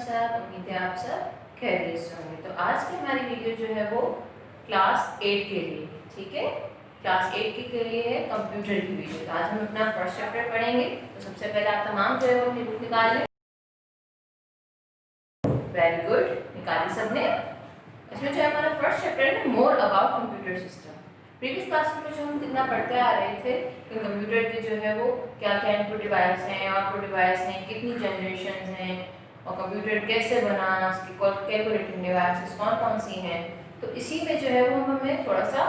सब, उम्मीद है आप सब खैरियत से होंगे। तो आज की हमारी वीडियो जो है वो क्लास 8 के लिए, ठीक है, क्लास 8 के लिए है कंप्यूटर की वीडियो। तो आज हम अपना फर्स्ट चैप्टर पढ़ेंगे। तो सबसे पहले आप तमाम जो है वो अपनी बुक निकाल लें। वेरी गुड, निकाली सबने। इसमें जो है हमारा फर्स्ट चैप्टर है more about computer system. Previous class में जो हम कितना पढ़ते आ रहे थे कि कंप्यूटर के जो है वो क्या क्या इनपुट डिवाइस हैं, आउटपुट डिवाइस हैं, कितनी जनरेशन हैं और कंप्यूटर कैसे बना, उसकी कैलकुलेटिंग डिवाइसेस कौन कौन सी हैं। तो इसी में जो है वो हमें थोड़ा सा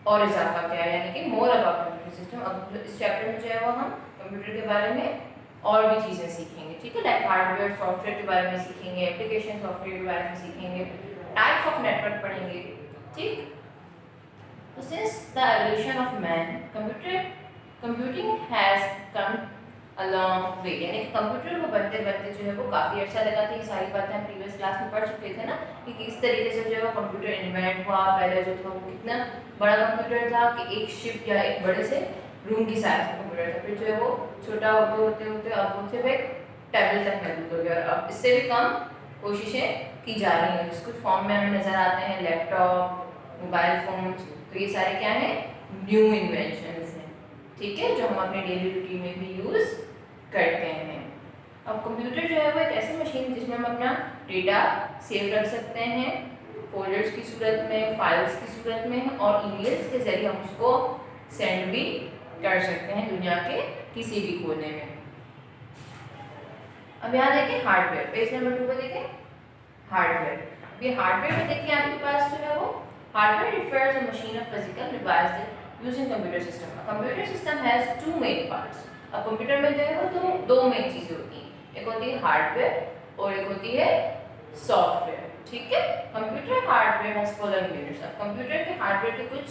और इजाफा किया है, यानी कि मोर अबाउट कंप्यूटर सिस्टम। अब इस चैप्टर में जो है वो हम कंप्यूटर के बारे में और भी चीज़ें सीखेंगे, ठीक है, लाइक हार्डवेयर सॉफ्टवेयर के बारे में सीखेंगे, एप्लीकेशन सॉफ्टवेयर के बारे में सीखेंगे, टाइप्स ऑफ नेटवर्क पढ़ेंगे, ठीक। So since the evolution of man, computing has come a long way। यानी कि कंप्यूटर को बनते बनते जो है वो काफ़ी अच्छा लगा था। ये सारी बातें हम प्रीवियस क्लास में पढ़ चुके थे ना कि किस तरीके से जो है वो कंप्यूटर इन्वेंट हुआ। पहले जो था वो कितना बड़ा कंप्यूटर था कि एक शिप या एक बड़े से रूम की साइज का कंप्यूटर था। फिर जो है वो छोटा होते होते होते अब वो सिर्फ एक टेबल तक महदूद हो गया और अब इससे भी कम कोशिशें की जा रही हैं, जिसको फॉर्म में हमें नज़र आते हैं लैपटॉप, मोबाइल फ़ोन। तो ये सारे क्या हैं, न्यू इन्वेंशंस हैं, ठीक है, जो हम अपने डेली रूटीन में भी यूज़ करते हैं। अब कंप्यूटर जो है वो एक ऐसी मशीन है जिसमें हम अपना डेटा सेव रख सकते हैं फोल्डर्स की सूरत में, फाइल्स की सूरत में, और ईमेल्स के जरिए हम उसको सेंड भी कर सकते हैं दुनिया के किसी भी कोने में। अब यहाँ देखें हार्डवेयर, पेज नंबर 2 पर देखें हार्डवेयर। ये हार्डवेयर में देखिए आपके पास जो है वो hardware refers a machine of physical device using computer system. A computer system has two main parts. अब कंप्यूटर में जो है वो दो मेन चीज़ें होती हैं, एक होती है हार्डवेयर और एक होती है सॉफ्टवेयर, ठीक है। Computer hardware has following units. अब कंप्यूटर के हार्डवेयर के कुछ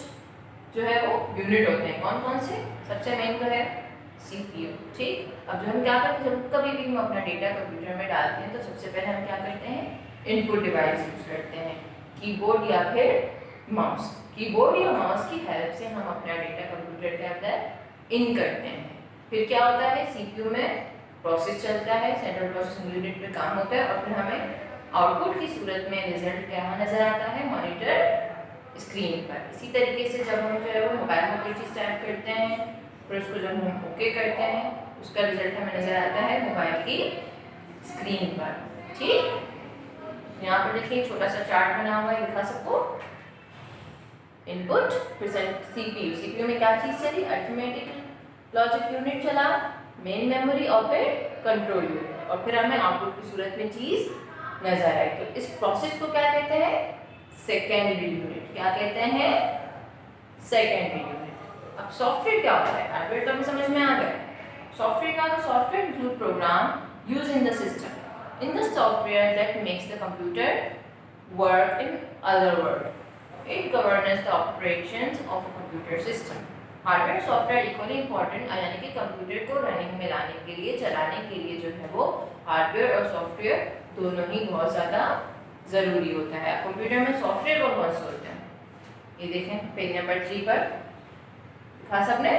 जो है वो यूनिट होते हैं, कौन कौन से। सबसे मेन तो है CPU, ठीक। अब जो हम क्या करते हैं, जब कभी भी हम अपना डेटा कंप्यूटर में डालते हैं तो सबसे पहले हम क्या करते हैं, इनपुट डिवाइस यूज करते हैं, कीबोर्ड या फिर माउस। कीबोर्ड या माउस की हेल्प से हम अपना डेटा कंप्यूटर के अंदर इन करते हैं। फिर क्या होता है, CPU में प्रोसेस चलता है, सेंट्रल प्रोसेसिंग यूनिट में काम होता है, और फिर हमें आउटपुट की सूरत में रिजल्ट क्या नजर आता है, मॉनिटर स्क्रीन पर। इसी तरीके से जब हम जो है वो मोबाइल में कोई चीज़ टाइप करते हैं, फिर उसको जब हम ओके करते हैं, उसका रिजल्ट हमें नजर आता है मोबाइल की स्क्रीन पर, ठीक। यहाँ पर देखिए छोटा सा चार्ट बना हुआ है, दिखा सबको। इनपुट, फिर CPU में क्या चीज़ चली, अरिथमेटिक लॉजिक यूनिट चला, मेन मेमोरी और फिर कंट्रोल यूनिट, और फिर हमें आउटपुट की सूरत में चीज़ नजर आई। तो इस प्रोसेस को क्या कहते हैं, सेकेंडरी यूनिट। क्या कहते हैं, सेकेंडरी यूनिट। अब सॉफ्टवेयर क्या होता है, हार्डवेयर तो हमें समझ में आ गया। सॉफ्टवेयर का, software include program use in the system, in the software that makes the computer work in other word. It governs the operations of a computer system. Hardware software equally important, यानी कि computer को running में लाने के लिए, चलाने के लिए जो है वो हार्डवेयर और सॉफ्टवेयर दोनों ही बहुत ज़्यादा ज़रूरी होता है। कंप्यूटर में सॉफ्टवेयर कौन कौन से होते हैं, ये देखें पेज नंबर 3 पर दिखा सबने।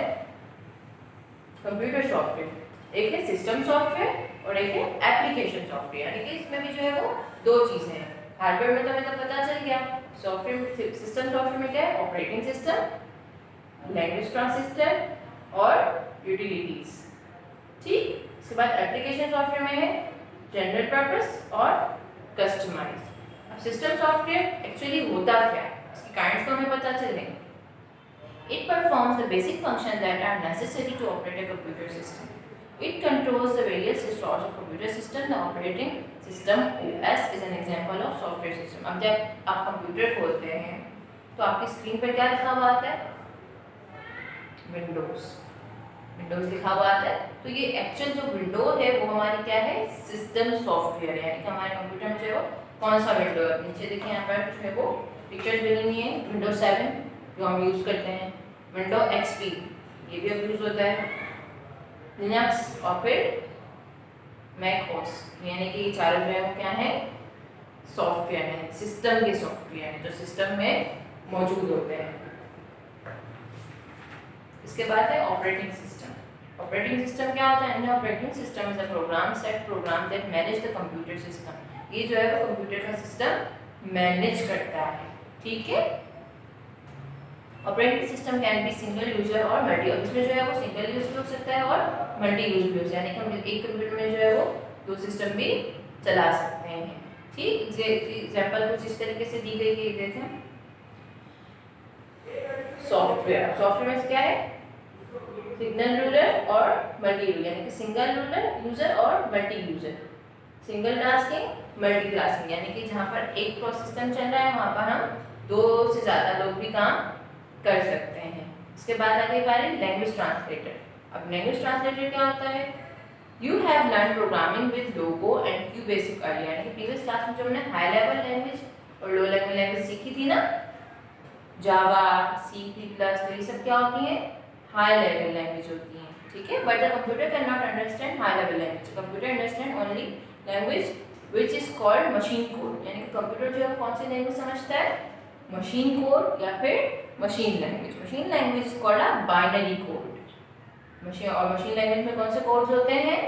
कंप्यूटर सॉफ्टवेयर एक है सिस्टम सॉफ्टवेयर और एक है एप्लीकेशन सॉफ्टवेयर, यानी कि इसमें भी जो है वो दो चीज़ें हैं। हार्डवेयर में तो हमें तो पता चल गया, सॉफ्टवेयर सिस्टम सॉफ्टवेयर में क्या है, ऑपरेटिंग सिस्टम, लैंग्वेज ट्रांजिस्टर और यूटिलिटीज, ठीक। इसके बाद एप्लीकेशन सॉफ्टवेयर में है जनरल पर्पस और कस्टमाइज्ड। अब सिस्टम सॉफ्टवेयर एक्चुअली होता क्या है, इसकी काइंड्स तो हमें पता चल गए। It performs the basic function that are necessary to operate a computer system. It controls the various resources of computer system. The operating system OS is an example of software system. अब जब आप computer खोलते हैं तो आपकी screen पर क्या लिखा हुआ आता है, विंडोज, विंडोज लिखा हुआ आता है। तो ये एक्चुअल जो विंडो है वो हमारी क्या है, सिस्टम सॉफ्टवेयर है, यानी कि हमारे कंप्यूटर में जो है वो कौन सा विंडो है। नीचे देखिए यहाँ पर जो है वो पिक्चर्स बनी हुई है, विंडोज 7 जो हम यूज़ करते हैं, विंडो XP ये भी अब यूज़ होता है, लिनक्स और फिर मैक ओएस, यानी कि ये चारों जो है वो क्या है, सॉफ्टवेयर है, सिस्टम के सॉफ्टवेयर हैं जो सिस्टम में मौजूद होते हैं। इसके बाद है ऑपरेटिंग सिस्टम। ऑपरेटिंग सिस्टम क्या होता है? Operating system is a program that manage the computer system. ये जो है वो कंप्यूटर का सिस्टम मैनेज करता है, ठीक है। Operating system can be single user और मल्टी, इसमें जो है वो सिंगल यूज भी हो सकता है और मल्टी यूज भी हो सकता है, यानी कि हम एक कंप्यूटर में जो है वो दो सिस्टम भी चला सकते हैं, ठीक। एग्जांपल कुछ इस तरीके से दी गई है, देखें। सॉफ्टवेयर में क्या है? सिंगल यूजर और मल्टी यूजर, यानी कि सिंगल यूजर और multi user. Single tasking, multi tasking, यानी कि जहाँ पर एक सिस्टम चल रहा है वहाँ पर हम दो से ज़्यादा लोग भी काम कर सकते हैं। इसके बाद आगे बारी लैंग्वेज ट्रांसलेटर। अब लैंग्वेज ट्रांसलेटर क्या होता है? You have learn programming with logo and Q basic earlier, यानी कि प्रीवियस क्लास में जो हमने हाई लेवल लैंग्वेज और लो लेवल लैंग्वेज सीखी थी ना, जावा, सी प्लस प्लस, तो ये सब क्या होती है? हाई लेवल लैंग्वेज होती हैं, ठीक है। But the computer can not understand high level language. Computer understand only language which is called machine code, यानी कि कंप्यूटर जो है कौन सी लैंग्वेज समझता है? मशीन कोड या फिर machine language. Machine language is called a binary code. Machine language में कौन से कोड्स होते हैं?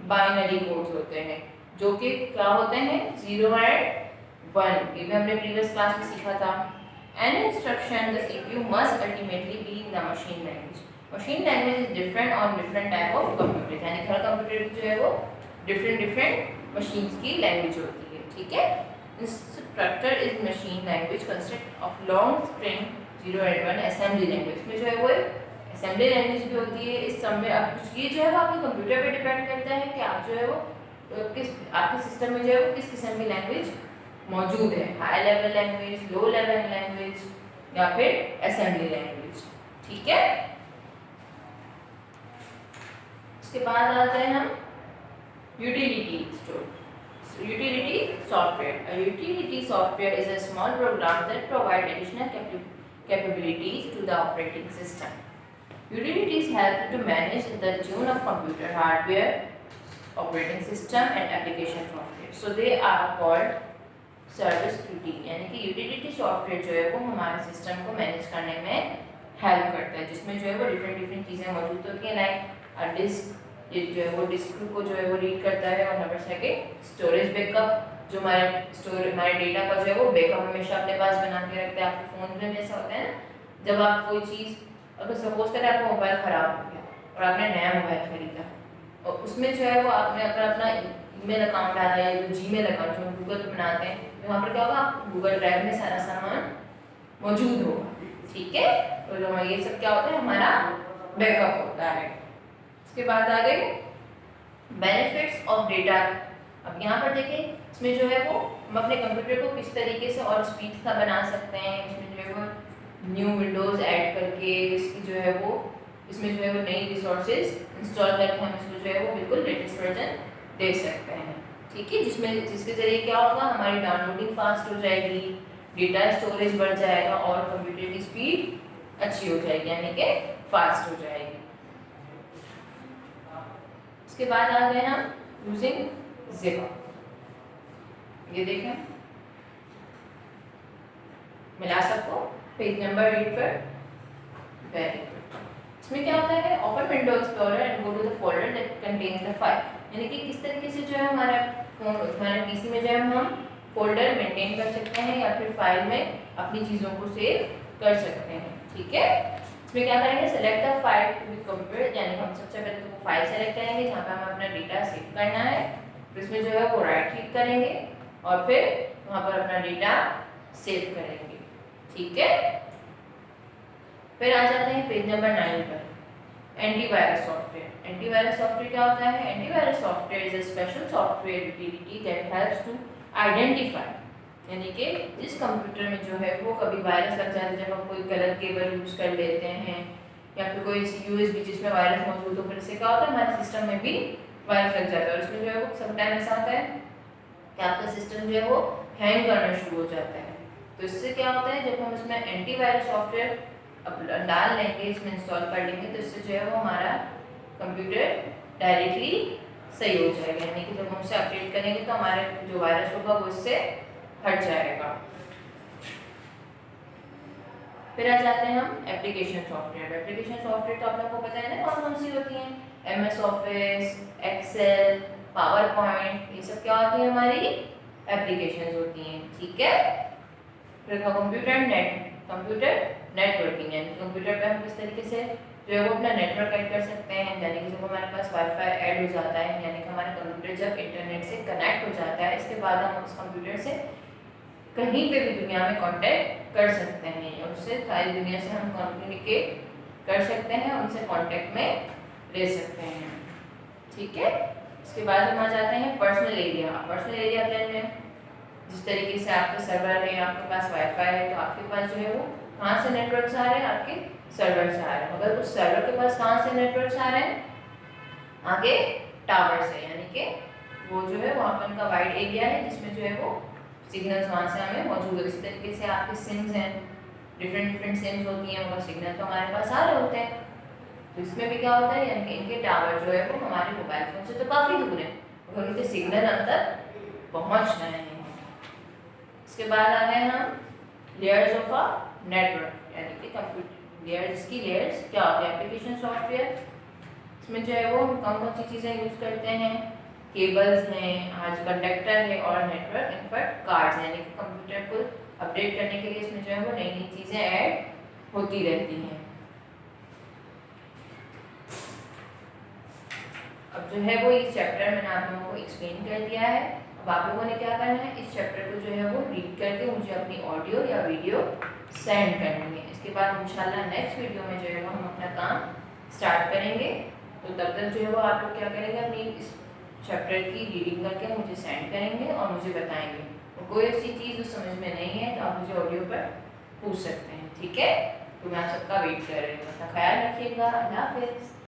बाइनरी कोड्स होते हैं, जो कि क्या होते हैं? 0 एंड 1। ये भी हमने प्रीवियस क्लास में सीखा था। An instruction the CPU must ultimately be in the machine language. Machine language is different on different type of computer, यानी हर कंप्यूटर की जो है वो डिफरेंट मशीन्स की लैंग्वेज होती है, ठीक है। Instructor is machine language consist of long string 0 and 1 assembly language में जो है वो असेंबली लैंग्वेज भी होती है। इस सब में अब ये जो है वो आपके कंप्यूटर पे डिपेंड करता है कि आप जो है वो आपके सिस्टम में जो है वो किस किस्म की लैंग्वेज मौजूद है, high level language, low level language या फिर असेंबली लैंग्वेज, ठीक है। इसके बाद आते हैं हम utility software. A utility software is a small program that provide additional capabilities to the operating system. Utilities help to manage the tune of computer hardware, operating system and application software. So they are called service routine, यानी कि utility software जो है वो हमारे system को manage करने में help करता है, जिसमें जो है वो डिफरेंट चीज़ें मौजूद होती हैं, लाइक डिस्क, ये जो है वो डिस्क को जो है वो रीड करता है, और नंबर सेकेंड स्टोरेज बैकअप, जो हमारे डेटा का जो है वो बैकअप हमेशा अपने पास बना के रखते हैं। आपके फ़ोन में ऐसा होता है ना, जब आप कोई चीज़, अगर सपोज करें आपका मोबाइल ख़राब हो गया और आपने नया मोबाइल खरीदा, और उसमें जो है वो आपने अपना ईमेल अकाउंट डाला है, जो जीमेल अकाउंट जो गूगल पे बनाते हैं, वहाँ पर क्या होगा? गूगल ड्राइव में सारा सामान मौजूद होगा, ठीक है। तो जो ये सब क्या होता है? हमारा बैकअप होता है। इसके बाद आ गए बेनिफिट्स ऑफ डेटा। अब यहाँ पर देखें, इसमें जो है वो हम अपने कंप्यूटर को किस तरीके से और स्पीड का बना सकते हैं। इसमें जो है वो न्यू विंडोज़ ऐड करके इसकी जो है वो इसमें जो है वो नई रिसोर्सेज इंस्टॉल करके हम इसको जो है वो बिल्कुल लेटेस्ट वर्जन दे सकते हैं, ठीक है। जिसके ज़रिए क्या होगा? हमारी डाउनलोडिंग फास्ट हो जाएगी, डेटा स्टोरेज बढ़ जाएगा और कंप्यूटर की स्पीड अच्छी हो जाएगी, यानी कि फास्ट हो जाएगी। इसके बाद आ गए हम यूजिंग ज़िप। ये देखें, मिला सबको पेज नंबर 8 पर। Very good. इसमें क्या होता है? Open window explorer and go to the folder that contains the file, यानी कि किस तरीके से जो है हमारे पीसी में जो है हम फोल्डर मेंटेन कर सकते हैं या फिर फाइल में अपनी चीज़ों को सेव कर सकते हैं, ठीक है। इसमें क्या करेंगे? Select the file to be computer, यानी हम सबसे पहले तो वो फाइल सेलेक्ट करेंगे जहाँ पे हमें अपना डेटा सेव करना है, फिर इसमें जो है वो राइट क्लिक करेंगे और फिर वहाँ पर अपना डेटा सेव करेंगे, ठीक है। फिर आ जाते हैं पेज नंबर 9 पर, एंटीवायरस सॉफ्टवेयर। एंटीवायरस सॉफ्टवेयर क्या होता है? Antivirus software is a special software utility that helps to identify, यानी कि जिस कंप्यूटर में जो है वो कभी वायरस लग जाता है, जब हम कोई गलत केबल यूज़ कर लेते हैं या फिर कोई यूएसबी जिसमें वायरस मौजूद हो, फिर इससे क्या होता है? हमारे सिस्टम में भी वायरस लग जाता है और उसमें जो है वो समटाइम ऐसा होता है कि आपका सिस्टम जो है वो हैंग करना शुरू हो जाता है। तो इससे क्या होता है? जब हम इसमें एंटीवायरस सॉफ्टवेयर डाल लेंगे, इसमें इंस्टॉल कर लेंगे, तो इससे जो है वो हमारा कंप्यूटर डायरेक्टली सही हो जाएगा, यानी कि जब हम उसे अपडेट करेंगे तो हमारे जो वायरस होगा वो इससे हट जाएगा। फिर आ जाते हैं हम एप्लीकेशन सॉफ्टवेयर। एप्लीकेशन सॉफ्टवेयर तो आप लोगों को पता है ना कौन कौन सी होती हैं, MS Office, Excel, PowerPoint, ये सब क्या होती है हमारी एप्लीकेशन होती हैं, ठीक है। फिर कंप्यूटर नेटवर्किंग, यानी कंप्यूटर पे हम किस तरीके से जो है वो अपना नेटवर्क ऐड कर सकते हैं, यानी कि जब हमारे पास वाईफाई ऐड हो जाता है, यानी कि हमारा कंप्यूटर जब इंटरनेट से कनेक्ट हो जाता है, इसके बाद हम उस कंप्यूटर से कहीं पे भी दुनिया में कांटेक्ट कर सकते हैं और उससे सारी दुनिया से हम कम्युनिकेट कर सकते हैं, उनसे कांटेक्ट में रह सकते हैं, ठीक है। इसके बाद हम आ जाते हैं personal area. Personal area plan में जिस तरीके से आपके सर्वर है, आपके पास वाईफाई है, तो आपके पास जो है वो कहाँ से नेटवर्क आ रहे हैं, आपके सर्वर से आ रहे हैं। मगर उस सर्वर के पास कहाँ से नेटवर्क आ रहे हैं, आगे टावर से, यानी कि वो जो है वहाँ पर उनका वाइड एरिया है जिसमें जो है वो सिग्नल्स वहाँ से हमें मौजूद है। इसी तरीके से आपके सिम्स हैं, डिफरेंट सिम्स होती हैं, उनका सिग्नल तो हमारे पास आ रहे होते हैं। तो इसमें भी क्या होता है, यानी कि इनके टावर जो है वो हमारे मोबाइल फोन से तो काफ़ी दूर है और उनके सिग्नल हम तक पहुँच रहे हैं। इसके बाद आ गए हम लेयर्स ऑफ अ नेटवर्क, यानी कि कंप्यूटर लेयर्स की लेयर्स क्या होते हैं एप्लीकेशन सॉफ्टवेयर। इसमें जो है वो हम कौन कौन सी चीज़ें यूज़ करते हैं, केबल्स हैं, आज कंडक्टर है और नेटवर्क इनपुट कार्ड्स, यानी कि कंप्यूटर को अपडेट करने के लिए इसमें जो है वो नई नई चीज़ें ऐड होती रहती हैं। अब जो है वो इस चैप्टर मैंने आप लोगों को एक्सप्लेन कर दिया है। अब आप लोगों ने क्या करना है, इस चैप्टर को जो है वो रीड करके मुझे अपनी ऑडियो या वीडियो सेंड करनी है। इसके बाद इंशाल्लाह नेक्स्ट वीडियो में जो है वो हम अपना काम स्टार्ट करेंगे। तो तब तक जो है वो आप लोग क्या करेंगे, अपनी इस चैप्टर की रीडिंग करके मुझे सेंड करेंगे और मुझे बताएंगे। और कोई ऐसी चीज़ जो समझ में नहीं है तो आप मुझे ऑडियो पर पूछ सकते हैं, ठीक है। तो मैं आप सबका वेट कर रही हूँ, अपना ख्याल रखिएगा, अल्लाह हाफिज़।